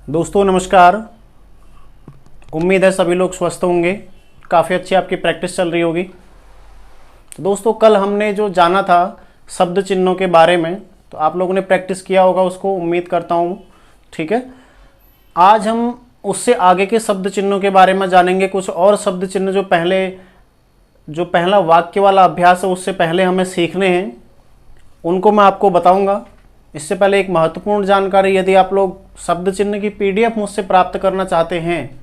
दोस्तों नमस्कार। उम्मीद है सभी लोग स्वस्थ होंगे। काफ़ी अच्छी आपकी प्रैक्टिस चल रही होगी। तो दोस्तों कल हमने जो जाना था शब्द चिन्हों के बारे में, तो आप लोगों ने प्रैक्टिस किया होगा उसको, उम्मीद करता हूँ। ठीक है, आज हम उससे आगे के शब्द चिन्हों के बारे में जानेंगे। कुछ और शब्द चिन्ह जो पहला वाक्य वाला अभ्यास है उससे पहले हमें सीखने हैं, उनको मैं आपको बताऊँगा। इससे पहले एक महत्वपूर्ण जानकारी, यदि आप लोग शब्द चिन्ह की पीडीएफ मुझसे प्राप्त करना चाहते हैं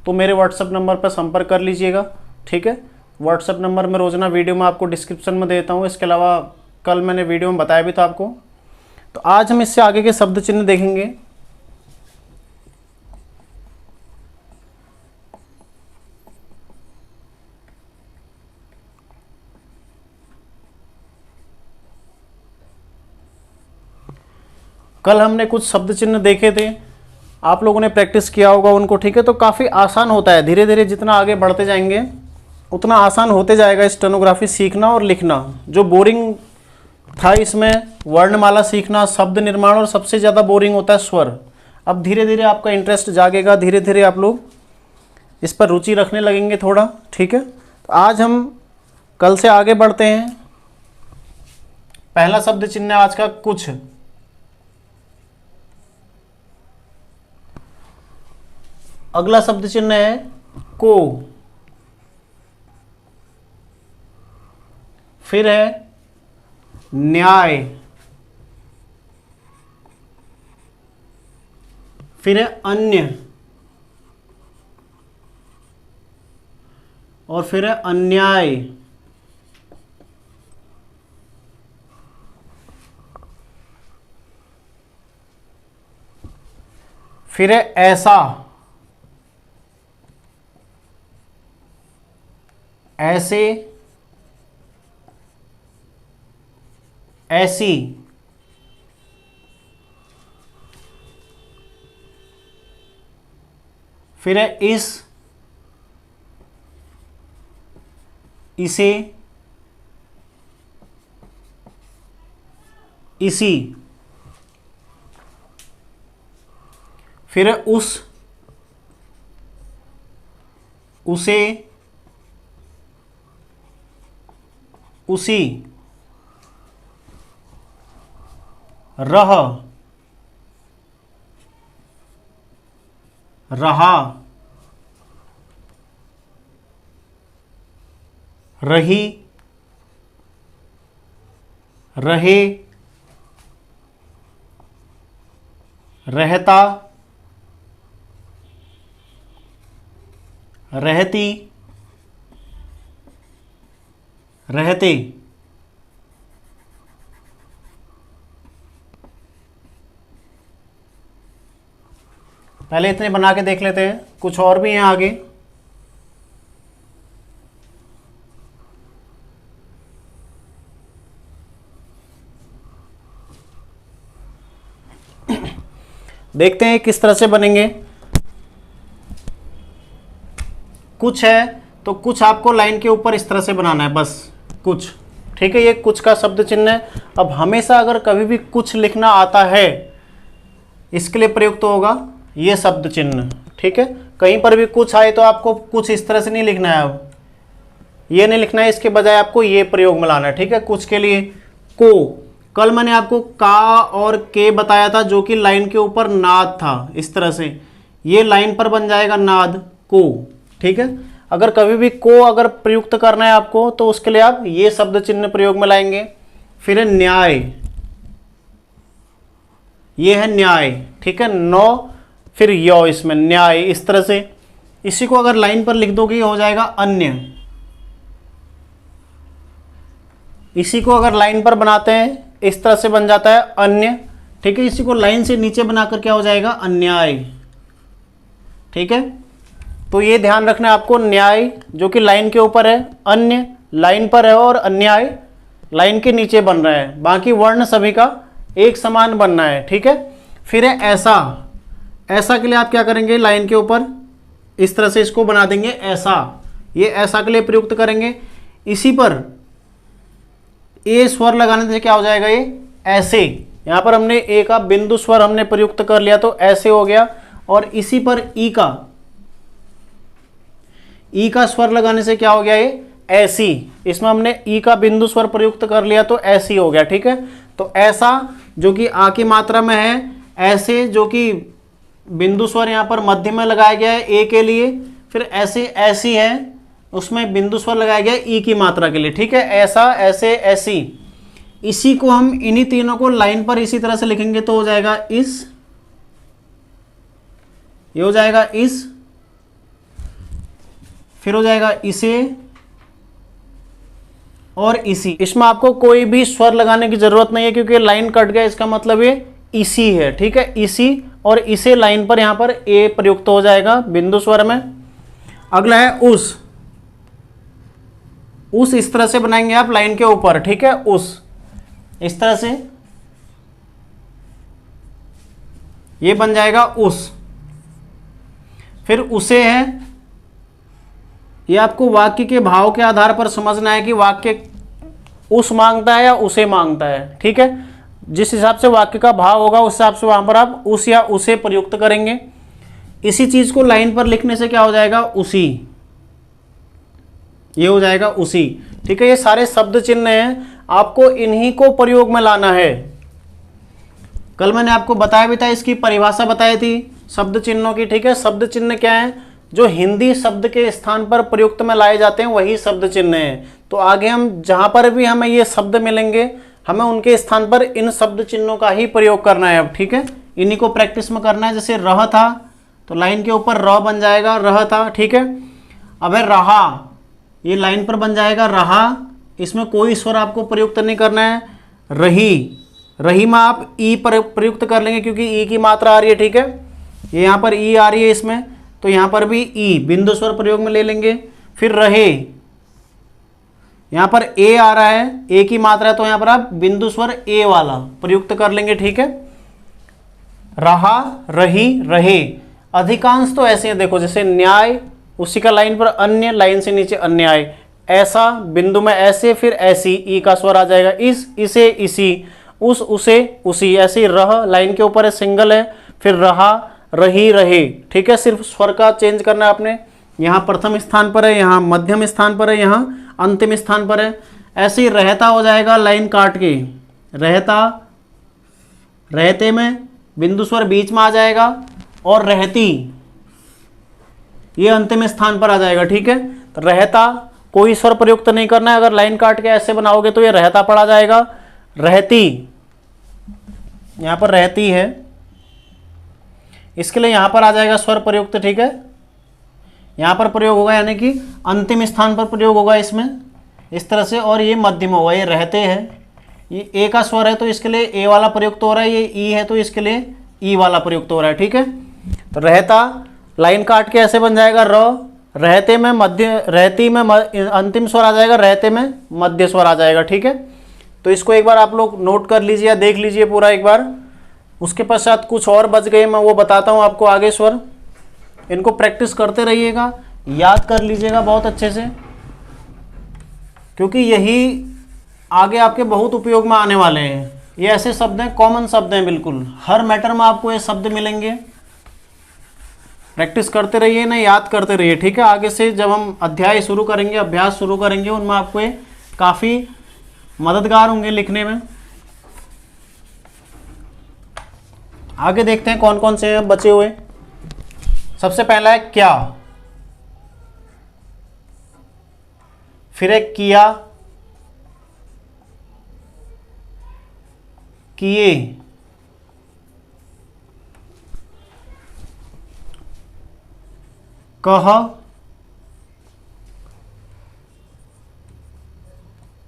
तो मेरे व्हाट्सएप नंबर पर संपर्क कर लीजिएगा। ठीक है, व्हाट्सएप नंबर मैं रोजाना वीडियो में आपको डिस्क्रिप्शन में देता हूँ। इसके अलावा कल मैंने वीडियो में बताया भी था आपको। तो आज हम इससे आगे के शब्द चिन्ह देखेंगे। कल हमने कुछ शब्द चिन्ह देखे थे, आप लोगों ने प्रैक्टिस किया होगा उनको। ठीक है, तो काफ़ी आसान होता है। धीरे धीरे जितना आगे बढ़ते जाएंगे उतना आसान होते जाएगा स्टेनोग्राफी सीखना और लिखना। जो बोरिंग था इसमें वर्णमाला सीखना, शब्द निर्माण, और सबसे ज़्यादा बोरिंग होता है स्वर। अब धीरे धीरे आपका इंटरेस्ट जागेगा, धीरे धीरे आप लोग इस पर रुचि रखने लगेंगे थोड़ा। ठीक है, तो आज हम कल से आगे बढ़ते हैं। पहला शब्द चिन्ह आज का कुछ। अगला शब्द चिन्ह है को। फिर है न्याय। फिर है अन्य, और फिर है अन्याय। फिर है ऐसा, ऐसे, ऐसी। फिर है इस, इसे, इसी। फिर है उस, उसे, उसी। रह, रहा, रही, रहे, रहता, रहती, रहते। पहले इतने बना के देख लेते हैं, कुछ और भी हैं आगे। देखते हैं किस तरह से बनेंगे। कुछ है तो कुछ आपको लाइन के ऊपर इस तरह से बनाना है, बस कुछ। ठीक है, ये कुछ का शब्द चिन्ह है। अब हमेशा अगर कभी भी कुछ लिखना आता है, इसके लिए प्रयुक्त होगा ये शब्द चिन्ह। ठीक है, कहीं पर भी कुछ आए तो आपको कुछ इस तरह से नहीं लिखना है। अब ये नहीं लिखना है, इसके बजाय आपको ये प्रयोग में लाना है। ठीक है, कुछ के लिए को। कल मैंने आपको का और के बताया था, जो कि लाइन के ऊपर नाद था। इस तरह से ये लाइन पर बन जाएगा नाद को। ठीक है, अगर कभी भी को अगर प्रयुक्त करना है आपको तो उसके लिए आप ये शब्द चिन्ह प्रयोग में लाएंगे। फिर है न्याय, ये है न्याय। ठीक है, नौ, फिर यो, इसमें न्याय। इस तरह से इसी को अगर लाइन पर लिख दोगे हो जाएगा अन्य। इसी को अगर लाइन पर बनाते हैं इस तरह से बन जाता है अन्य। ठीक है, इसी को लाइन से नीचे बनाकर क्या हो जाएगा, अन्याय। ठीक है, तो ये ध्यान रखना है आपको। न्याय जो कि लाइन के ऊपर है, अन्य लाइन पर है, और अन्याय लाइन के नीचे बन रहा है। बाकी वर्ण सभी का एक समान बनना है। ठीक है, फिर है ऐसा। ऐसा के लिए आप क्या करेंगे, लाइन के ऊपर इस तरह से इसको बना देंगे ऐसा। ये ऐसा के लिए प्रयुक्त करेंगे। इसी पर ए स्वर लगाने से क्या हो जाएगा, ये ऐसे। यहाँ पर हमने ए का बिंदु स्वर हमने प्रयुक्त कर लिया तो ऐसे हो गया। और इसी पर ई का स्वर लगाने से क्या हो गया, ये ऐसी। इसमें हमने ई का बिंदु स्वर प्रयुक्त कर लिया तो ऐसी हो गया, ठीक है। तो ऐसा जो कि आ की मात्रा में है, ऐसे जो कि बिंदु स्वर यहां पर मध्य में लगाया गया है ए के लिए, फिर ऐसे ऐसी है उसमें बिंदु स्वर लगाया गया है ई की मात्रा के लिए, ठीक है। ऐसा, ऐसे, ऐसी, इसी को हम इन्हीं तीनों को लाइन पर इसी तरह से लिखेंगे तो हो जाएगा इस, ये हो जाएगा इस, फिर हो जाएगा इसे और इसी। इसमें आपको कोई भी स्वर लगाने की जरूरत नहीं है क्योंकि लाइन कट गया, इसका मतलब ये इसी है, ठीक है। इसी और इसे लाइन पर यहां पर ए प्रयुक्त हो जाएगा बिंदु स्वर में। अगला है उस इस तरह से बनाएंगे आप लाइन के ऊपर, ठीक है। उस इस तरह से ये बन जाएगा उस। फिर उसे है, ये आपको वाक्य के भाव के आधार पर समझना है कि वाक्य उस मांगता है या उसे मांगता है, ठीक है। जिस हिसाब से वाक्य का भाव होगा उस हिसाब से वहां पर आप उस या उसे प्रयुक्त करेंगे। इसी चीज को लाइन पर लिखने से क्या हो जाएगा, उसी, ये हो जाएगा उसी, ठीक है। ये सारे शब्द चिन्ह हैं, आपको इन्हीं को प्रयोग में लाना है। कल मैंने आपको बताया भी था, इसकी परिभाषा बताई थी शब्द चिन्हों की, ठीक है। शब्द चिन्ह क्या है, जो हिंदी शब्द के स्थान पर प्रयुक्त में लाए जाते हैं वही शब्द चिन्ह हैं। तो आगे हम जहां पर भी हमें ये शब्द मिलेंगे, हमें उनके स्थान पर इन शब्द चिन्हों का ही प्रयोग करना है अब, ठीक है। इन्हीं को प्रैक्टिस में करना है। जैसे रह था तो लाइन के ऊपर र बन जाएगा, रह था, ठीक है। अब है रहा, ये लाइन पर बन जाएगा रहा, इसमें कोई स्वर आपको प्रयुक्त नहीं करना है। रही में आप ई प्रयुक्त कर लेंगे क्योंकि ई की मात्रा आ रही है, ठीक है। ये यहाँ पर ई आ रही है इसमें, तो यहाँ पर भी ई बिंदु स्वर प्रयोग में ले लेंगे। फिर रहे, यहाँ पर ए आ रहा है, ए की मात्रा है, तो यहाँ पर आप बिंदु स्वर ए वाला प्रयुक्त कर लेंगे, ठीक है। रहा, रही, रहे, अधिकांश तो ऐसे हैं, देखो जैसे न्याय, उसी का लाइन पर अन्य, लाइन से नीचे अन्याय, ऐसा बिंदु में ऐसे, फिर ऐसी, ई का स्वर आ जाएगा इस, इसे, इसी, उस, उसे, उसी, ऐसे रह लाइन के ऊपर है, सिंगल है, फिर रहा, रही, रहे, ठीक है। सिर्फ स्वर का चेंज करना है आपने, यहाँ प्रथम स्थान पर है, यहाँ मध्यम स्थान पर है, यहाँ अंतिम स्थान पर है। ऐसे ही रहता हो जाएगा लाइन काट के, रहता, रहते में बिंदु स्वर बीच में आ जाएगा, और रहती ये अंतिम स्थान पर आ जाएगा, ठीक है। तो रहता कोई स्वर प्रयुक्त नहीं करना है, अगर लाइन काट के ऐसे बनाओगे तो ये रहता पड़ा जाएगा। रहती, यहां पर रहती है, इसके लिए यहां पर आ जाएगा स्वर प्रयुक्त, ठीक है। यहां पर प्रयोग होगा यानी कि अंतिम स्थान पर प्रयोग होगा इसमें, इस तरह से, और ये मध्यम होगा। ये रहते हैं, ये ए का स्वर है तो इसके लिए ए वाला प्रयुक्त हो रहा है, ये ई है तो इसके लिए ई वाला प्रयुक्त हो रहा है, ठीक है। तो रहता लाइन काट के ऐसे बन जाएगा र, रहते में मध्य, रहती में अंतिम स्वर आ जाएगा, रहते में मध्य स्वर आ जाएगा, ठीक है। तो इसको एक बार आप लोग नोट कर लीजिए या देख लीजिए पूरा एक बार। उसके पश्चात कुछ और बच गए, मैं वो बताता हूँ आपको आगे स्वर। इनको प्रैक्टिस करते रहिएगा, याद कर लीजिएगा बहुत अच्छे से, क्योंकि यही आगे आपके बहुत उपयोग में आने वाले हैं। ये ऐसे शब्द हैं, कॉमन शब्द हैं, बिल्कुल हर मैटर में आपको ये शब्द मिलेंगे। प्रैक्टिस करते रहिए ना, याद करते रहिए, ठीक है। आगे से जब हम अध्याय शुरू करेंगे, अभ्यास शुरू करेंगे, उनमें आपको ये काफ़ी मददगार होंगे लिखने में। आगे देखते हैं कौन कौन से हैं बचे हुए। सबसे पहला है क्या, फिर है किया, किए, कह,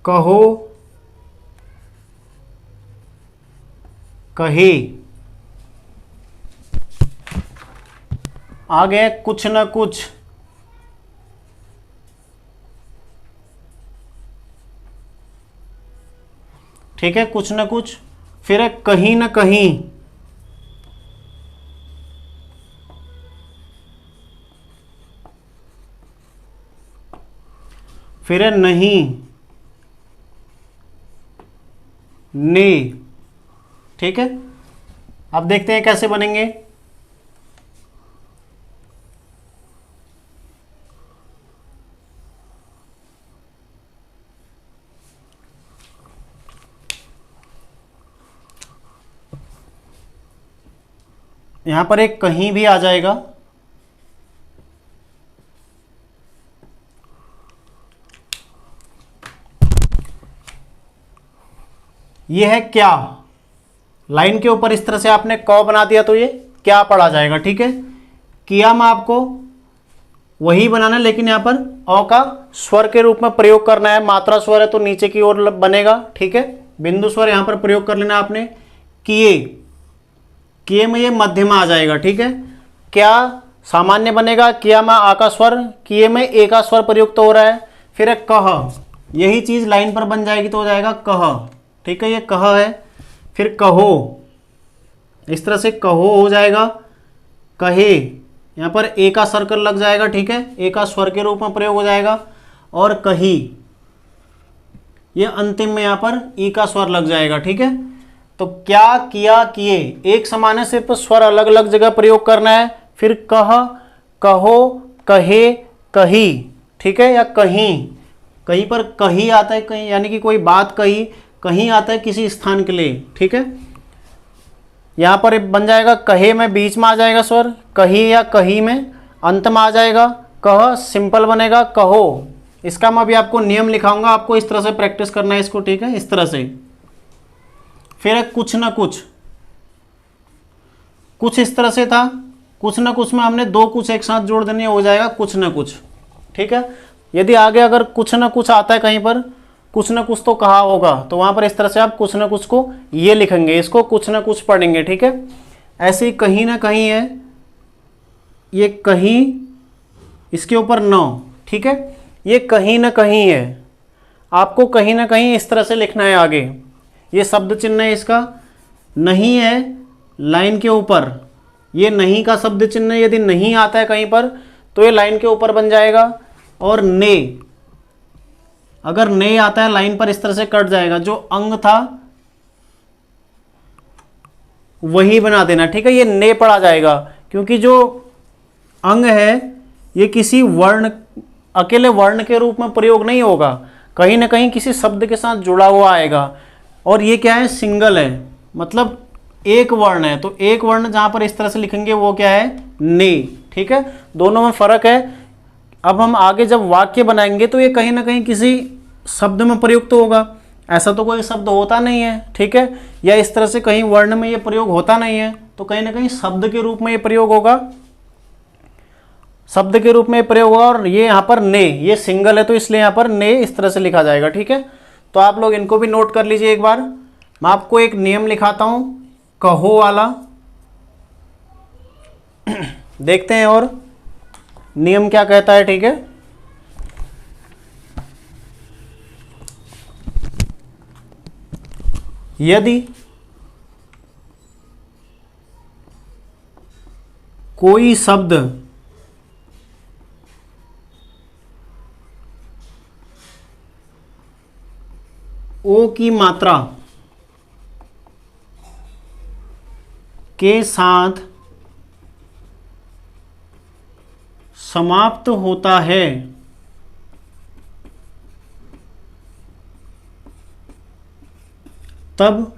कहो, कहे। आगे कुछ न कुछ, ठीक है, कुछ न कुछ। फिर है कहीं न कहीं, फिर है नहीं, ने, ठीक है। अब देखते हैं कैसे बनेंगे। यहां पर एक कहीं भी आ जाएगा, ये है क्या। लाइन के ऊपर इस तरह से आपने क बना दिया तो ये क्या पढ़ा जाएगा, ठीक है। किया में आपको वही बनाना है, लेकिन यहां पर अ का स्वर के रूप में प्रयोग करना है। मात्रा स्वर है तो नीचे की ओर बनेगा, ठीक है। बिंदु स्वर यहां पर प्रयोग कर लेना आपने। किए, किए में ये मध्यमा आ जाएगा, ठीक है। क्या सामान्य बनेगा, किया में आ का स्वर, किए में ए का स्वर प्रयुक्त हो रहा है। फिर है कह, यही चीज लाइन पर बन जाएगी तो हो जाएगा कह, ठीक है। ये कह है। फिर कहो, इस तरह से कहो हो जाएगा। कहे, यहां पर ए का सर्कल लग जाएगा, ठीक है, ए का स्वर के रूप में प्रयोग हो जाएगा। और कही, ये अंतिम में यहां पर ई का स्वर लग जाएगा, ठीक है। तो क्या, किया, किए एक समान है, सिर्फ स्वर अलग अलग जगह प्रयोग करना है। फिर कह, कहो, कहे, कही, ठीक है, या कहीं, कहीं पर कहीं आता है, कहीं यानी कि कोई बात कही, कहीं आता है किसी स्थान के लिए, ठीक है। यहां पर बन जाएगा कहे में बीच में आ जाएगा स्वर, कही या कही में अंत में आ जाएगा। कह सिंपल बनेगा कहो। इसका मैं अभी आपको नियम लिखाऊंगा, आपको इस तरह से प्रैक्टिस करना है इसको, ठीक है, इस तरह से। फिर है कुछ ना कुछ, कुछ इस तरह से था, कुछ ना कुछ में हमने दो कुछ एक साथ जोड़ देने, हो जाएगा कुछ ना कुछ, ठीक है। यदि आगे अगर कुछ ना कुछ आता है कहीं पर, कुछ ना कुछ तो कहा होगा, तो वहां पर इस तरह से आप कुछ ना कुछ को ये लिखेंगे, इसको कुछ ना कुछ पढ़ेंगे, ठीक है। ऐसे ही कहीं ना कहीं है, ये कहीं, इसके ऊपर न, ठीक है, ये कहीं ना कहीं है। आपको कहीं ना कहीं इस तरह से लिखना है आगे। ये शब्द चिन्ह है इसका, नहीं है लाइन के ऊपर, ये नहीं का शब्द चिन्ह यदि नहीं आता है कहीं पर तो ये लाइन के ऊपर बन जाएगा। और ने, अगर ने आता है लाइन पर इस तरह से कट जाएगा, जो अंग था वही बना देना, ठीक है। ये ने पढ़ा जाएगा क्योंकि जो अंग है ये किसी वर्ण, अकेले वर्ण के रूप में प्रयोग नहीं होगा, कहीं ना कहीं किसी शब्द के साथ जुड़ा हुआ आएगा। और ये क्या है, सिंगल है, मतलब एक वर्ण है, तो एक वर्ण जहां पर इस तरह से लिखेंगे वो क्या है, ने, ठीक है। दोनों में फर्क है। अब हम आगे जब वाक्य बनाएंगे तो ये कहीं ना कहीं किसी शब्द में प्रयुक्त होगा, ऐसा तो कोई शब्द होता नहीं है, ठीक है, या इस तरह से कहीं वर्ण में ये प्रयोग होता नहीं है, तो कहीं ना कहीं शब्द के रूप में ये प्रयोग होगा, शब्द के रूप में प्रयोग होगा। और ये यहाँ पर ने, ये सिंगल है तो इसलिए यहाँ पर ने इस तरह से लिखा जाएगा, ठीक है। तो आप लोग इनको भी नोट कर लीजिए एक बार। मैं आपको एक नियम लिखाता हूं कहो वाला, देखते हैं और नियम क्या कहता है, ठीक है। यदि कोई शब्द ओ की मात्रा के साथ समाप्त होता है तब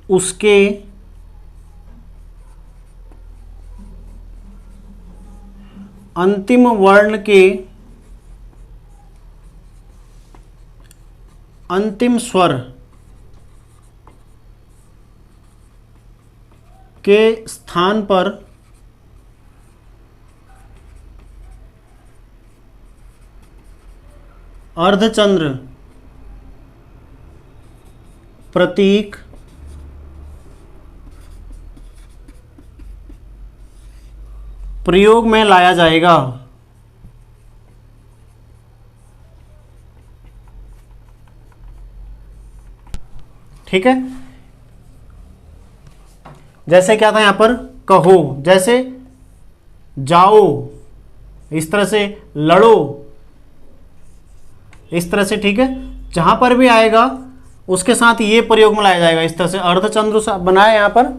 उसके अंतिम वर्ण के अंतिम स्वर के स्थान पर अर्धचंद्र प्रतीक प्रयोग में लाया जाएगा। ठीक है, जैसे क्या था यहां पर कहो, जैसे जाओ, इस तरह से लड़ो, इस तरह से, ठीक है। जहां पर भी आएगा उसके साथ ये प्रयोग में लाया जाएगा। इस तरह से अर्धचंद्र बनाया, यहां पर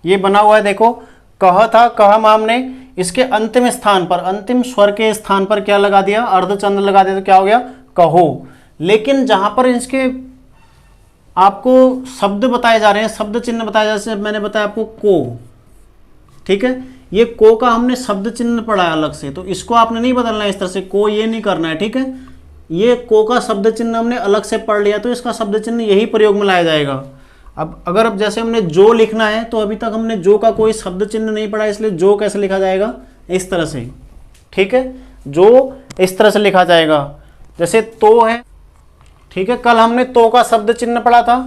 ये बना हुआ है, देखो कह था, कह में हमने इसके अंतिम स्थान पर, अंतिम स्वर के स्थान पर क्या लगा दिया, अर्धचंद्र लगा दिया, तो क्या हो गया कहो। लेकिन जहां पर इसके आपको शब्द बताए जा रहे हैं, शब्द चिन्ह बताए जा रहे हैं। मैंने बताया आपको को, ठीक है, ये को का हमने शब्द चिन्ह पढ़ा है अलग से, तो इसको आपने नहीं बदलना है इस तरह से, को ये नहीं करना है, ठीक है। ये को का शब्द चिन्ह हमने अलग से पढ़ लिया, तो इसका शब्द चिन्ह यही प्रयोग में लाया जाएगा। अब जैसे हमने जो लिखना है, तो अभी तक हमने जो का कोई शब्द चिन्ह नहीं पढ़ा, इसलिए जो कैसे लिखा जाएगा, इस तरह से, ठीक है, जो इस तरह से लिखा जाएगा। जैसे तो है, ठीक है, कल हमने तो का शब्द चिन्ह पढ़ा था,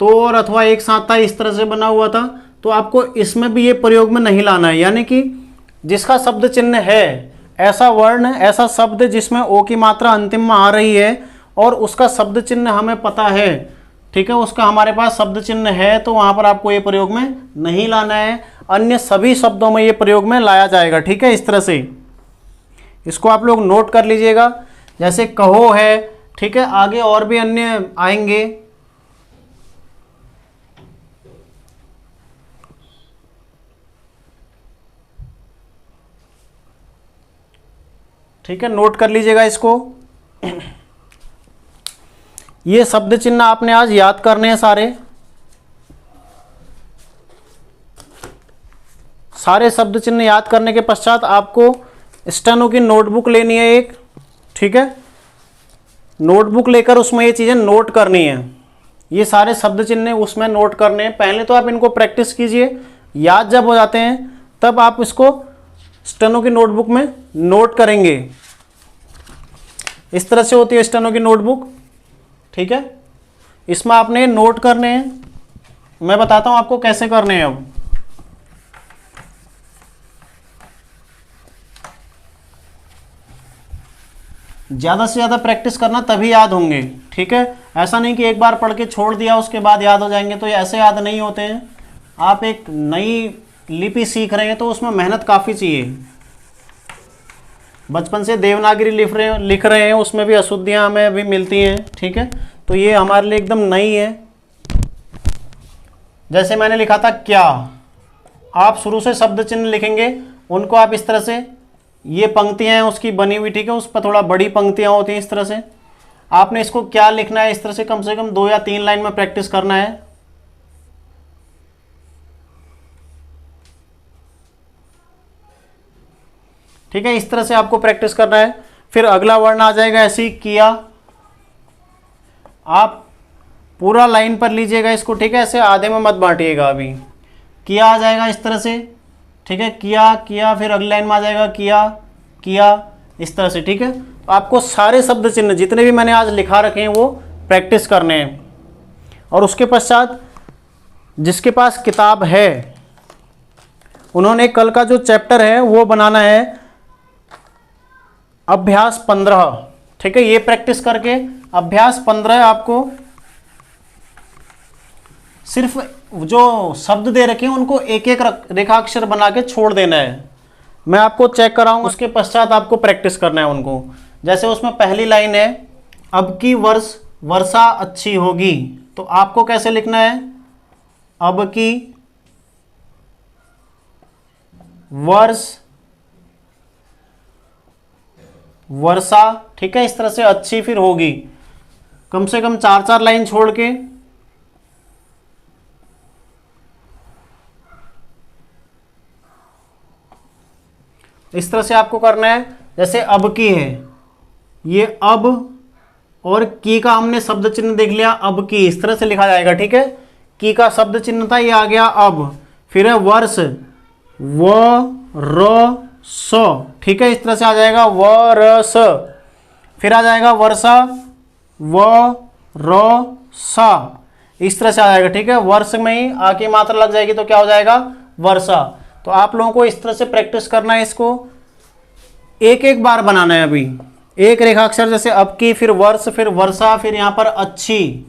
तो और अथवा एक साथ था, इस तरह से बना हुआ था, तो आपको इसमें भी ये प्रयोग में नहीं लाना है। यानी कि जिसका शब्द चिन्ह है, ऐसा वर्ण, ऐसा शब्द जिसमें ओ की मात्रा अंतिम में आ रही है और उसका शब्द चिन्ह हमें पता है, ठीक है, उसका हमारे पास शब्द चिन्ह है, तो वहां पर आपको ये प्रयोग में नहीं लाना है। अन्य सभी शब्दों में ये प्रयोग में लाया जाएगा, ठीक है। इस तरह से इसको आप लोग नोट कर लीजिएगा। जैसे कहो है, ठीक है, आगे और भी अन्य आएंगे। ठीक है, नोट कर लीजिएगा इसको। ये शब्द चिन्ह आपने आज याद करने हैं सारे शब्द चिन्ह याद करने के पश्चात आपको स्टेनो की नोटबुक लेनी है एक, ठीक है। नोटबुक लेकर उसमें ये चीज़ें नोट करनी है, ये सारे शब्द चिन्ह उसमें नोट करने हैं। पहले तो आप इनको प्रैक्टिस कीजिए, याद जब हो जाते हैं तब आप इसको स्टेनो की नोटबुक में नोट करेंगे। इस तरह से होती है स्टेनो की नोटबुक, ठीक है। इसमें आपने नोट करने हैं, मैं बताता हूं आपको कैसे करने हैं। अब ज़्यादा से ज़्यादा प्रैक्टिस करना, तभी याद होंगे, ठीक है। ऐसा नहीं कि एक बार पढ़ के छोड़ दिया उसके बाद याद हो जाएंगे, तो ये ऐसे याद नहीं होते हैं। आप एक नई लिपि सीख रहे हैं तो उसमें मेहनत काफ़ी चाहिए। बचपन से देवनागरी लिख रहे हैं, उसमें भी अशुद्धियाँ हमें अभी मिलती हैं, ठीक है, तो ये हमारे लिए एकदम नई है। जैसे मैंने लिखा था क्या, आप शुरू से शब्द चिन्ह लिखेंगे, उनको आप इस तरह से, ये पंक्तियाँ हैं उसकी बनी हुई, ठीक है, उस पर थोड़ा बड़ी पंक्तियाँ होती हैं, इस तरह से आपने इसको क्या लिखना है, इस तरह से कम 2 या 3 लाइन में प्रैक्टिस करना है। ठीक है, इस तरह से आपको प्रैक्टिस करना है। फिर अगला वर्ण आ जाएगा ऐसे ही किया, आप पूरा लाइन पर लीजिएगा इसको, ठीक है, ऐसे आधे में मत बांटिएगा। अभी किया आ जाएगा इस तरह से, ठीक है, किया किया, फिर अगली लाइन में आ जाएगा किया किया, इस तरह से, ठीक है। तो आपको सारे शब्द चिन्ह जितने भी मैंने आज लिखा रखे हैं वो प्रैक्टिस करने हैं। और उसके पश्चात जिसके पास किताब है, उन्होंने कल का जो चैप्टर है वो बनाना है अभ्यास 15, ठीक है। ये प्रैक्टिस करके अभ्यास 15 आपको सिर्फ जो शब्द दे रखे हैं उनको एक एक रेखाक्षर बना के छोड़ देना है। मैं आपको चेक कराऊंगा, उसके पश्चात आपको प्रैक्टिस करना है उनको। जैसे उसमें पहली लाइन है, अब की वर्षा अच्छी होगी, तो आपको कैसे लिखना है, अब की वर्षा, ठीक है, इस तरह से अच्छी फिर होगी, कम से कम 4 लाइन छोड़ के। इस तरह से आपको करना है। जैसे अब की है, ये अब और की का हमने शब्द चिन्ह देख लिया, अब की इस तरह से लिखा जाएगा, ठीक है। की का शब्द चिन्ह था, ये आ गया अब, फिर है वर्ष, स, ठीक है, इस तरह से आ जाएगा वर्ष। फिर आ जाएगा वर्षा, सा, इस तरह से आ जाएगा, ठीक है। वर्ष में ही आ की मात्रा लग जाएगी तो क्या हो जाएगा, वर्षा। तो आप लोगों को इस तरह से प्रैक्टिस करना है, इसको एक एक बार बनाना है। अभी एक रेखाक्षर, जैसे अब की, फिर वर्ष, फिर वर्षा, फिर यहां पर अच्छी,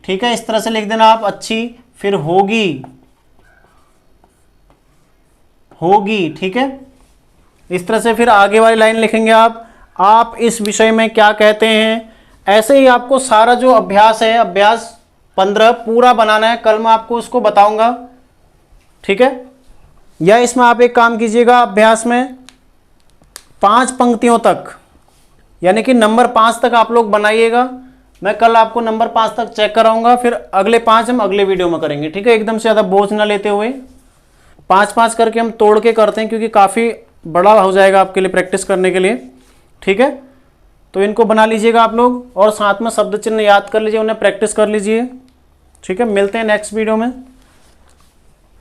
ठीक है, इस तरह से लिख देना आप, अच्छी, फिर होगी, ठीक है। इस तरह से फिर आगे वाली लाइन लिखेंगे आप इस विषय में क्या कहते हैं। ऐसे ही आपको सारा जो अभ्यास है, अभ्यास 15 पूरा बनाना है। कल मैं आपको उसको बताऊंगा, ठीक है। या इसमें आप एक काम कीजिएगा, अभ्यास में 5 पंक्तियों तक यानी कि नंबर 5 तक आप लोग बनाइएगा। मैं कल आपको नंबर 5 तक चेक कराऊंगा, फिर अगले 5 हम अगले वीडियो में करेंगे, ठीक है। एकदम से ज़्यादा बोझ ना लेते हुए 5-5 करके हम तोड़ के करते हैं, क्योंकि काफ़ी बड़ा हो जाएगा आपके लिए प्रैक्टिस करने के लिए, ठीक है। तो इनको बना लीजिएगा आप लोग, और साथ में शब्द चिन्ह याद कर लीजिए, उन्हें प्रैक्टिस कर लीजिए, ठीक है। मिलते हैं नेक्स्ट वीडियो में,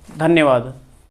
धन्यवाद।